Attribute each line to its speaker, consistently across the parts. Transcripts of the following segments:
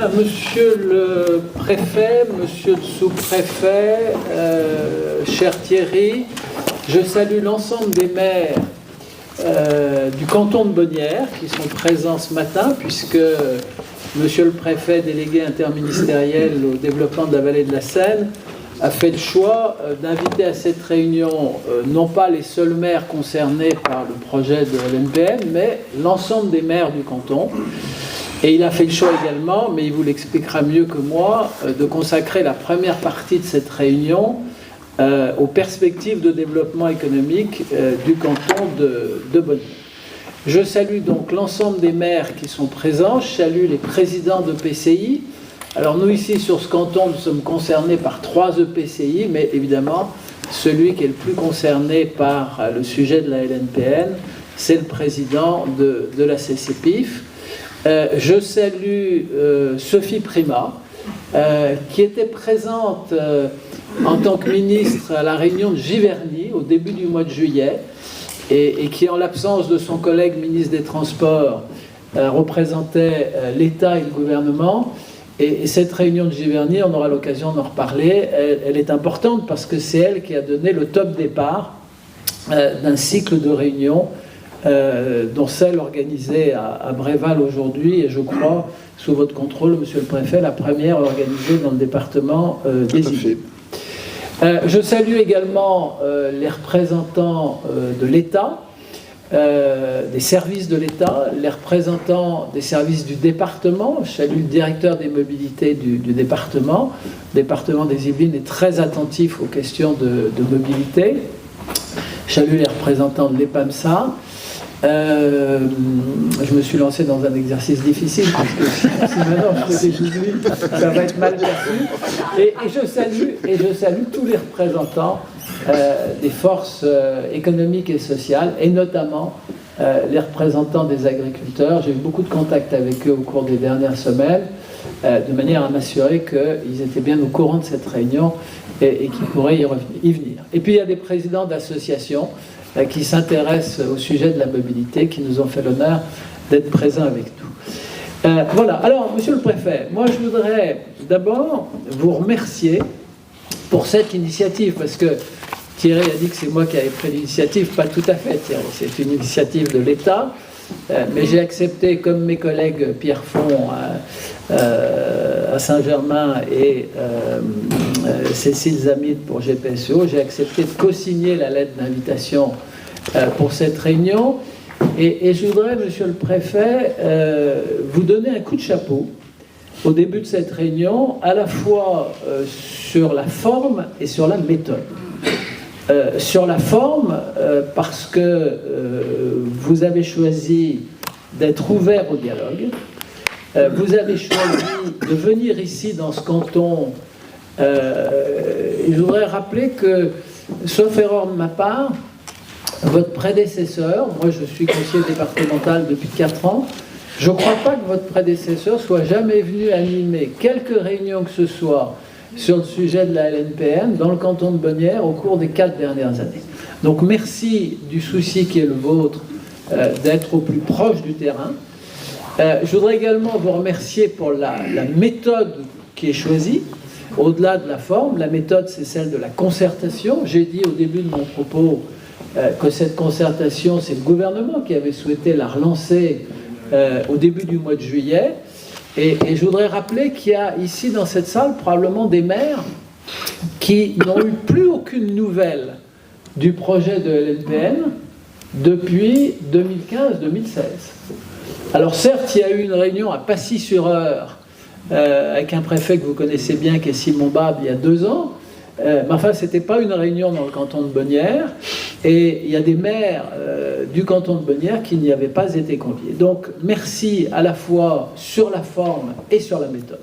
Speaker 1: Bien, monsieur le préfet, monsieur le sous-préfet, cher Thierry, je salue l'ensemble des maires du canton de Bonnières qui sont présents ce matin, puisque monsieur le préfet délégué interministériel au développement de la vallée de la Seine a fait le choix d'inviter à cette réunion non pas les seuls maires concernés par le projet de l'NPN, mais l'ensemble des maires du canton. Et il a fait le choix également, mais il vous l'expliquera mieux que moi, de consacrer la première partie de cette réunion aux perspectives de développement économique du canton de Bonnières. Je salue donc l'ensemble des maires qui sont présents, je salue les présidents de PCI. Alors nous ici sur ce canton, nous sommes concernés par 3 EPCI, mais évidemment, celui qui est le plus concerné par le sujet de la LNPN, c'est le président de la CCPIF. Je salue Sophie Primas, qui était présente en tant que ministre à la réunion de Giverny au début du mois de juillet et qui, en l'absence de son collègue ministre des Transports, représentait l'État et le gouvernement. Et cette réunion de Giverny, on aura l'occasion d'en reparler, elle est importante parce que c'est elle qui a donné le top départ d'un cycle de réunions dont celle organisée à Bréval aujourd'hui, et je crois, sous votre contrôle, monsieur le préfet, la première organisée dans le département des Yvelines. Je salue également les représentants de l'État, des services de l'État, les représentants des services du département. Je salue le directeur des mobilités du département. Le département des Yvelines est très attentif aux questions de mobilité. Je salue les représentants de l'EPAMSA. Je me suis lancé dans un exercice difficile parce que si maintenant je fais des Yvelines, ça va être mal perçu. Et je salue tous les représentants des forces économiques et sociales, et notamment les représentants des agriculteurs. J'ai eu beaucoup de contacts avec eux au cours des dernières semaines, de manière à m'assurer qu'ils étaient bien au courant de cette réunion et qu'ils pourraient y venir. Et puis il y a des présidents d'associations qui s'intéressent au sujet de la mobilité, qui nous ont fait l'honneur d'être présents avec nous. Voilà. Alors, monsieur le préfet, moi je voudrais d'abord vous remercier pour cette initiative, parce que Thierry a dit que c'est moi qui avais pris l'initiative. Pas tout à fait, Thierry, c'est une initiative de l'État, mais j'ai accepté, comme mes collègues Pierre Font à Saint-Germain et Cécile Zamid pour GPSO, j'ai accepté de co-signer la lettre d'invitation pour cette réunion. Et je voudrais, monsieur le préfet, vous donner un coup de chapeau au début de cette réunion, à la fois sur la forme et sur la méthode. Sur la forme, parce que vous avez choisi d'être ouvert au dialogue, vous avez choisi de venir ici dans ce canton, et je voudrais rappeler que, sauf erreur de ma part, votre prédécesseur, moi je suis conseiller départemental depuis 4 ans, je ne crois pas que votre prédécesseur soit jamais venu animer quelques réunions que ce soit sur le sujet de la LNPN dans le canton de Bonnières au cours des 4 dernières années. Donc merci du souci qui est le vôtre d'être au plus proche du terrain. Je voudrais également vous remercier pour la méthode qui est choisie. Au-delà de la forme, la méthode c'est celle de la concertation. J'ai dit au début de mon propos que cette concertation, c'est le gouvernement qui avait souhaité la relancer au début du mois de juillet. Et je voudrais rappeler qu'il y a ici dans cette salle probablement des maires qui n'ont eu plus aucune nouvelle du projet de LNPN depuis 2015-2016. Alors certes, il y a eu une réunion à Passy-sur-Eure avec un préfet que vous connaissez bien, qui est Simon Bab, il y a 2 ans. Mais enfin, ce n'était pas une réunion dans le canton de Bonnières, et il y a des maires du canton de Bonnières qui n'y avaient pas été conviés. Donc, merci à la fois sur la forme et sur la méthode.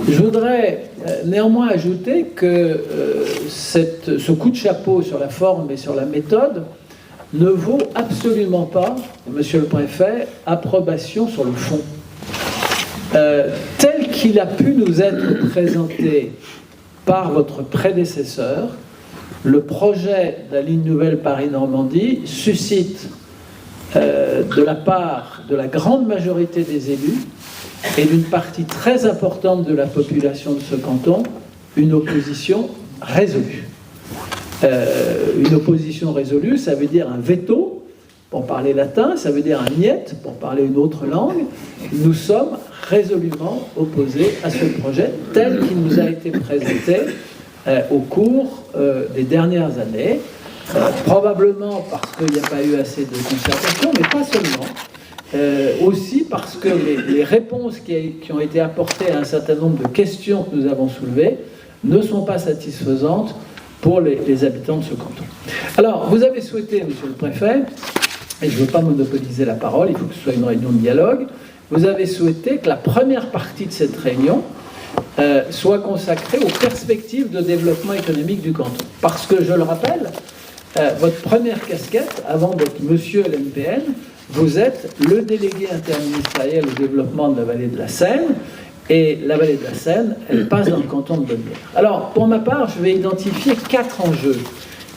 Speaker 1: Je voudrais néanmoins ajouter que ce coup de chapeau sur la forme et sur la méthode ne vaut absolument pas, monsieur le préfet, approbation sur le fond. Tel qu'il a pu nous être présenté par votre prédécesseur, le projet de la ligne nouvelle Paris-Normandie suscite de la part de la grande majorité des élus et d'une partie très importante de la population de ce canton, une opposition résolue. Une opposition résolue, ça veut dire un veto, pour parler latin, ça veut dire un niet, pour parler une autre langue. Nous sommes résolument opposés à ce projet tel qu'il nous a été présenté au cours des dernières années, probablement parce qu'il n'y a pas eu assez de concertation, mais pas seulement, aussi parce que les réponses qui ont été apportées à un certain nombre de questions que nous avons soulevées ne sont pas satisfaisantes pour les habitants de ce canton. Alors, vous avez souhaité, monsieur le préfet, et je ne veux pas monopoliser la parole, il faut que ce soit une réunion de dialogue, vous avez souhaité que la première partie de cette réunion soit consacrée aux perspectives de développement économique du canton. Parce que, je le rappelle, votre première casquette, avant d'être monsieur LNPN, vous êtes le délégué interministériel au développement de la vallée de la Seine, et la vallée de la Seine, elle passe dans le canton de Bonnières. Alors, pour ma part, je vais identifier 4 enjeux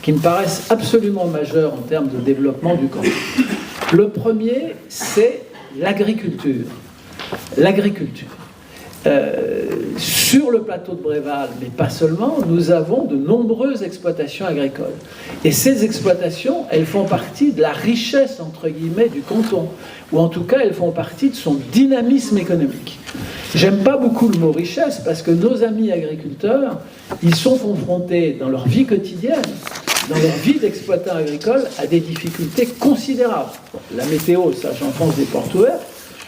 Speaker 1: qui me paraissent absolument majeurs en termes de développement du canton. Le premier, c'est l'agriculture. L'agriculture. Sur le plateau de Bréval, mais pas seulement, nous avons de nombreuses exploitations agricoles. Et ces exploitations, elles font partie de la richesse, entre guillemets, du canton, ou en tout cas, elles font partie de son dynamisme économique. J'aime pas beaucoup le mot richesse, parce que nos amis agriculteurs, ils sont confrontés dans leur vie quotidienne, dans leur vie d'exploitant agricole, à des difficultés considérables. La météo, ça, j'enfonce des portes ouvertes.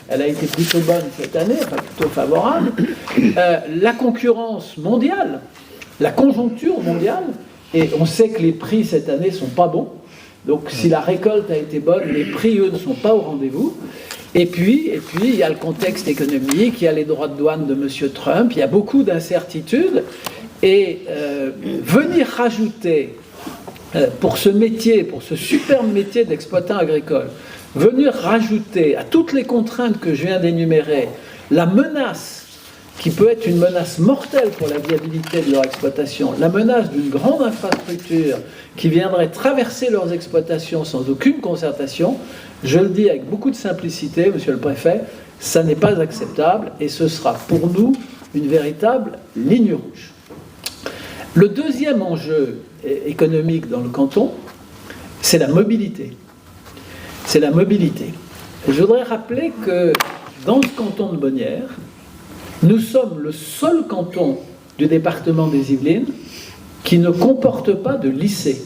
Speaker 1: Elle a été plutôt bonne cette année, enfin plutôt favorable. La concurrence mondiale, la conjoncture mondiale, et on sait que les prix cette année ne sont pas bons. Donc si la récolte a été bonne, les prix, eux, ne sont pas au rendez-vous. Et puis, il y a le contexte économique, il y a les droits de douane de M. Trump, il y a beaucoup d'incertitudes. Et venir rajouter, pour ce métier, pour ce superbe métier d'exploitant agricole, venir rajouter à toutes les contraintes que je viens d'énumérer la menace qui peut être une menace mortelle pour la viabilité de leur exploitation, la menace d'une grande infrastructure qui viendrait traverser leurs exploitations sans aucune concertation, je le dis avec beaucoup de simplicité, monsieur le préfet, ça n'est pas acceptable et ce sera pour nous une véritable ligne rouge. Le deuxième enjeu économique dans le canton, c'est la mobilité. C'est la mobilité. Je voudrais rappeler que dans ce canton de Bonnières, nous sommes le seul canton du département des Yvelines qui ne comporte pas de lycée.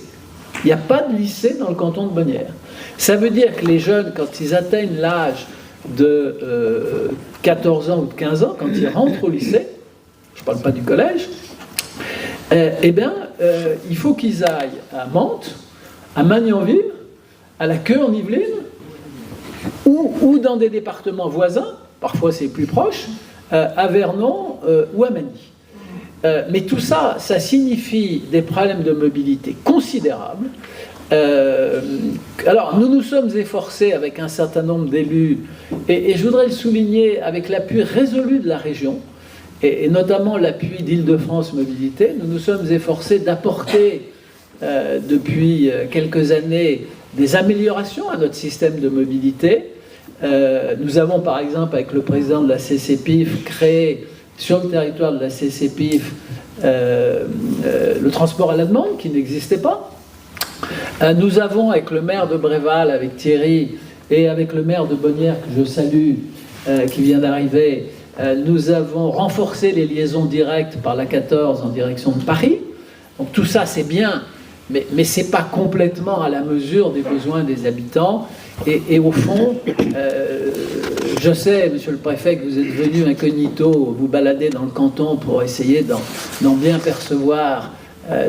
Speaker 1: Il n'y a pas de lycée dans le canton de Bonnières. Ça veut dire que les jeunes, quand ils atteignent l'âge de 14 ans ou de 15 ans, quand ils rentrent au lycée, je ne parle pas du collège, il faut qu'ils aillent à Mantes, à Magnanville, à la Queue en Yvelines, ou dans des départements voisins, parfois c'est plus proche, à Vernon ou à Magny. Mais tout ça, ça signifie des problèmes de mobilité considérables. Alors, nous nous sommes efforcés avec un certain nombre d'élus, et je voudrais le souligner avec l'appui résolu de la région, et notamment l'appui d'Île-de-France Mobilité, nous nous sommes efforcés d'apporter depuis quelques années des améliorations à notre système de mobilité. Nous avons par exemple avec le président de la CCPIF créé sur le territoire de la CCPIF le transport à la demande qui n'existait pas. Nous avons avec le maire de Bréval, avec Thierry, et avec le maire de Bonnières que je salue, qui vient d'arriver, nous avons renforcé les liaisons directes par la 14 en direction de Paris. Donc tout ça c'est bien, mais ce n'est pas complètement à la mesure des besoins des habitants. Et au fond, je sais, monsieur le préfet, que vous êtes venu incognito vous balader dans le canton pour essayer d'en bien percevoir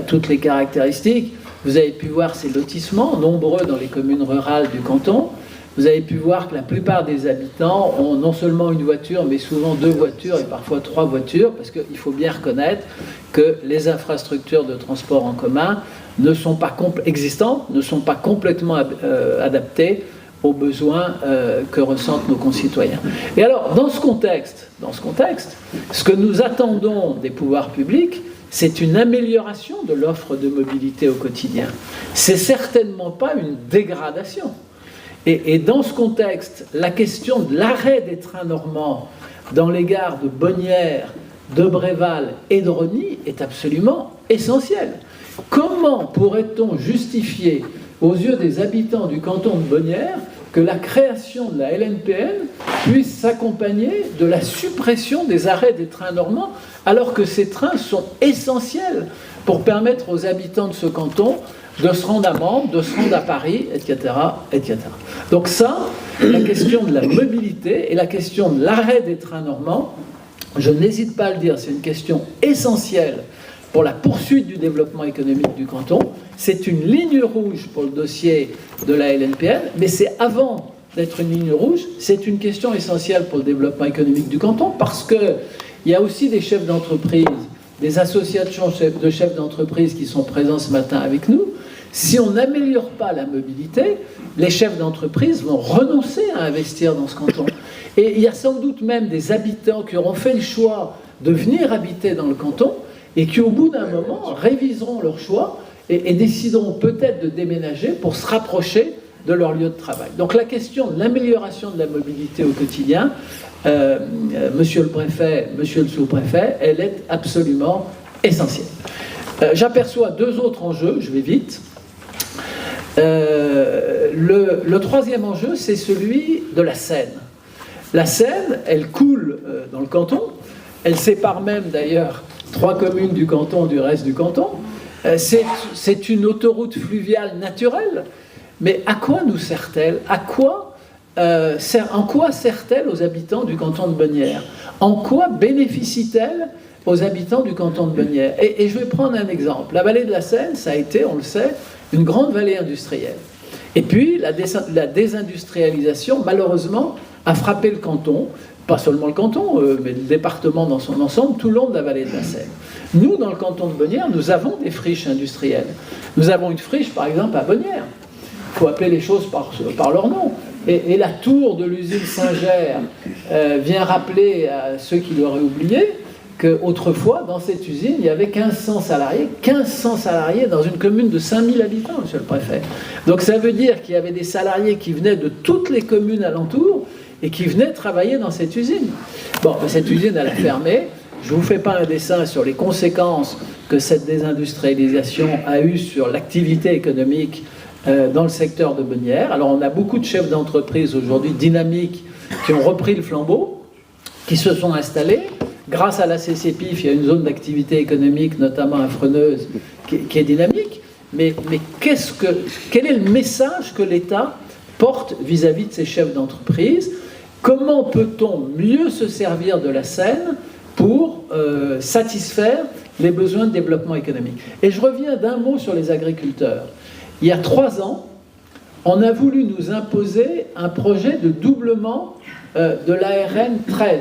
Speaker 1: toutes les caractéristiques. Vous avez pu voir ces lotissements, nombreux dans les communes rurales du canton. Vous avez pu voir que la plupart des habitants ont non seulement une voiture, mais souvent 2 voitures et parfois 3 voitures, parce qu'il faut bien reconnaître que les infrastructures de transport en commun existantes ne sont pas complètement adaptées aux besoins que ressentent nos concitoyens. Et alors, dans ce contexte, ce que nous attendons des pouvoirs publics, c'est une amélioration de l'offre de mobilité au quotidien. C'est certainement pas une dégradation. Et dans ce contexte, la question de l'arrêt des trains normands dans les gares de Bonnières, de Bréval et de Rosny est absolument essentiel. Comment pourrait-on justifier aux yeux des habitants du canton de Bonnières que la création de la LNPN puisse s'accompagner de la suppression des arrêts des trains normands, alors que ces trains sont essentiels pour permettre aux habitants de ce canton de se rendre à Mende, de se rendre à Paris, etc., etc. Donc ça, la question de la mobilité et la question de l'arrêt des trains normands, je n'hésite pas à le dire, c'est une question essentielle pour la poursuite du développement économique du canton. C'est une ligne rouge pour le dossier de la LNPN, mais c'est avant d'être une ligne rouge, c'est une question essentielle pour le développement économique du canton, parce qu'il y a aussi des chefs d'entreprise, des associations de chefs d'entreprise qui sont présents ce matin avec nous. Si on n'améliore pas la mobilité, les chefs d'entreprise vont renoncer à investir dans ce canton. Et il y a sans doute même des habitants qui auront fait le choix de venir habiter dans le canton et qui, au bout d'un moment, réviseront leur choix et décideront peut-être de déménager pour se rapprocher de leur lieu de travail. Donc la question de l'amélioration de la mobilité au quotidien, monsieur le préfet, monsieur le sous-préfet, elle est absolument essentielle. J'aperçois deux autres enjeux, je vais vite. Le troisième enjeu, c'est celui de la Seine. La Seine, elle coule dans le canton, elle sépare même d'ailleurs 3 communes du canton du reste du canton. C'est une autoroute fluviale naturelle, mais à quoi nous sert-elle ? En quoi sert-elle aux habitants du canton de Bonnières ? En quoi bénéficie-t-elle aux habitants du canton de Bonnières ? Et je vais prendre un exemple. La vallée de la Seine, ça a été, on le sait, une grande vallée industrielle. Et puis, la désindustrialisation, malheureusement, a frappé le canton, pas seulement le canton, mais le département dans son ensemble, tout le long de la vallée de la Seine. Nous, dans le canton de Bonnières, nous avons des friches industrielles. Nous avons une friche, par exemple, à Bonnières. Il faut appeler les choses par leur nom. Et la tour de l'usine Saint-Ger vient rappeler à ceux qui l'auraient oublié qu'autrefois, dans cette usine, il y avait 1500 salariés. 1500 salariés dans une commune de 5000 habitants, monsieur le préfet. Donc ça veut dire qu'il y avait des salariés qui venaient de toutes les communes alentours et qui venaient travailler dans cette usine. Bon, cette usine, elle a fermé. Je ne vous fais pas un dessin sur les conséquences que cette désindustrialisation a eues sur l'activité économique dans le secteur de Bonnières. Alors on a beaucoup de chefs d'entreprise aujourd'hui dynamiques qui ont repris le flambeau, qui se sont installés. Grâce à la CCPIF, il y a une zone d'activité économique, notamment à Freneuse, qui est dynamique. Mais quel est le message que l'État porte vis-à-vis de ces chefs d'entreprise ? Comment peut-on mieux se servir de la Seine pour satisfaire les besoins de développement économique ? Et je reviens d'un mot sur les agriculteurs. Il y a 3 ans, on a voulu nous imposer un projet de doublement de la RN 13.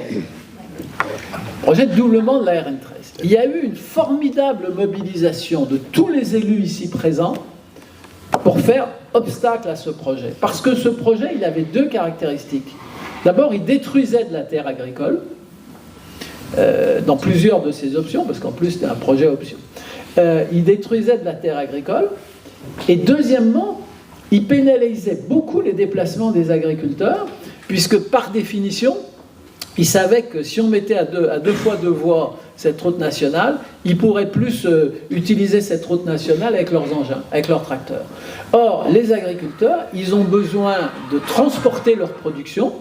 Speaker 1: Projet de doublement de la RN 13. Il y a eu une formidable mobilisation de tous les élus ici présents pour faire obstacle à ce projet. Parce que ce projet, il avait 2 caractéristiques. D'abord, il détruisait de la terre agricole, dans plusieurs de ses options, parce qu'en plus, c'était un projet option. Il détruisait de la terre agricole, et deuxièmement, il pénalisait beaucoup les déplacements des agriculteurs, puisque par définition, ils savaient que si on mettait à deux fois 2 voies cette route nationale, ils pourraient plus utiliser cette route nationale avec leurs engins, avec leurs tracteurs. Or, les agriculteurs, ils ont besoin de transporter leur production.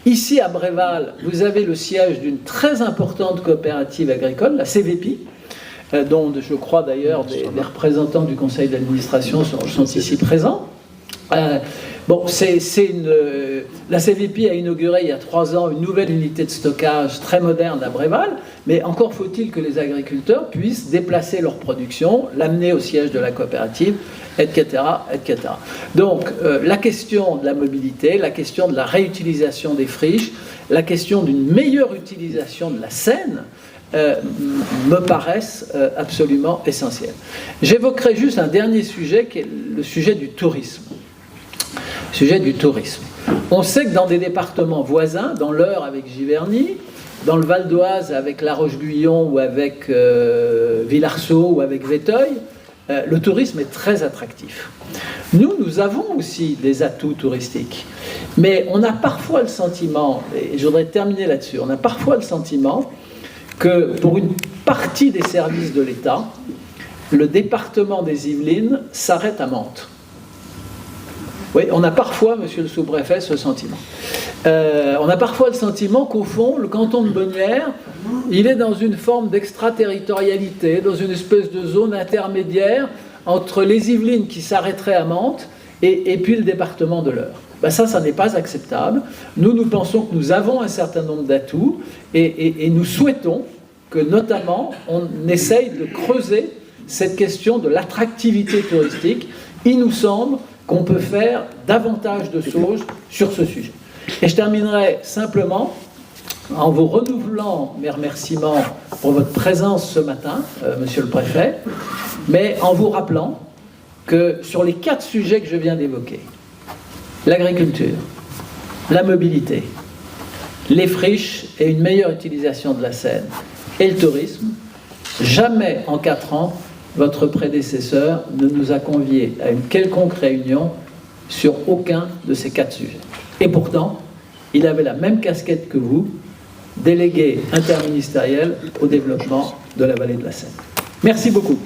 Speaker 1: Ici, à Bréval, vous avez le siège d'une très importante coopérative agricole, la CVPI, dont je crois d'ailleurs des représentants du conseil d'administration sont ici présents. La CVPI a inauguré il y a 3 ans une nouvelle unité de stockage très moderne à Bréval, mais encore faut-il que les agriculteurs puissent déplacer leur production, l'amener au siège de la coopérative, etc., etc. Donc, la question de la mobilité, la question de la réutilisation des friches, la question d'une meilleure utilisation de la Seine, me paraissent absolument essentielles. J'évoquerai juste un dernier sujet, qui est le sujet du tourisme. On sait que dans des départements voisins, dans l'Eure avec Giverny, dans le Val d'Oise avec La Roche-Guyon ou avec Villarceau ou avec Véteuil, le tourisme est très attractif. Nous avons aussi des atouts touristiques. Mais on a parfois le sentiment, et je voudrais terminer là-dessus, on a parfois le sentiment que pour une partie des services de l'État, le département des Yvelines s'arrête à Mantes. Oui, on a parfois, monsieur le sous-préfet, ce sentiment. On a parfois le sentiment qu'au fond, le canton de Bonnières, il est dans une forme d'extraterritorialité, dans une espèce de zone intermédiaire entre les Yvelines qui s'arrêteraient à Mantes et puis le département de l'Eure. Ben ça n'est pas acceptable. Nous pensons que nous avons un certain nombre d'atouts et nous souhaitons que, notamment, on essaye de creuser cette question de l'attractivité touristique. Il nous semble qu'on peut faire davantage de choses sur ce sujet. Et je terminerai simplement en vous renouvelant mes remerciements pour votre présence ce matin, monsieur le préfet, mais en vous rappelant que sur les 4 sujets que je viens d'évoquer, l'agriculture, la mobilité, les friches et une meilleure utilisation de la Seine, et le tourisme, jamais en 4 ans, votre prédécesseur ne nous a conviés à une quelconque réunion sur aucun de ces 4 sujets. Et pourtant, il avait la même casquette que vous, délégué interministériel au développement de la vallée de la Seine. Merci beaucoup.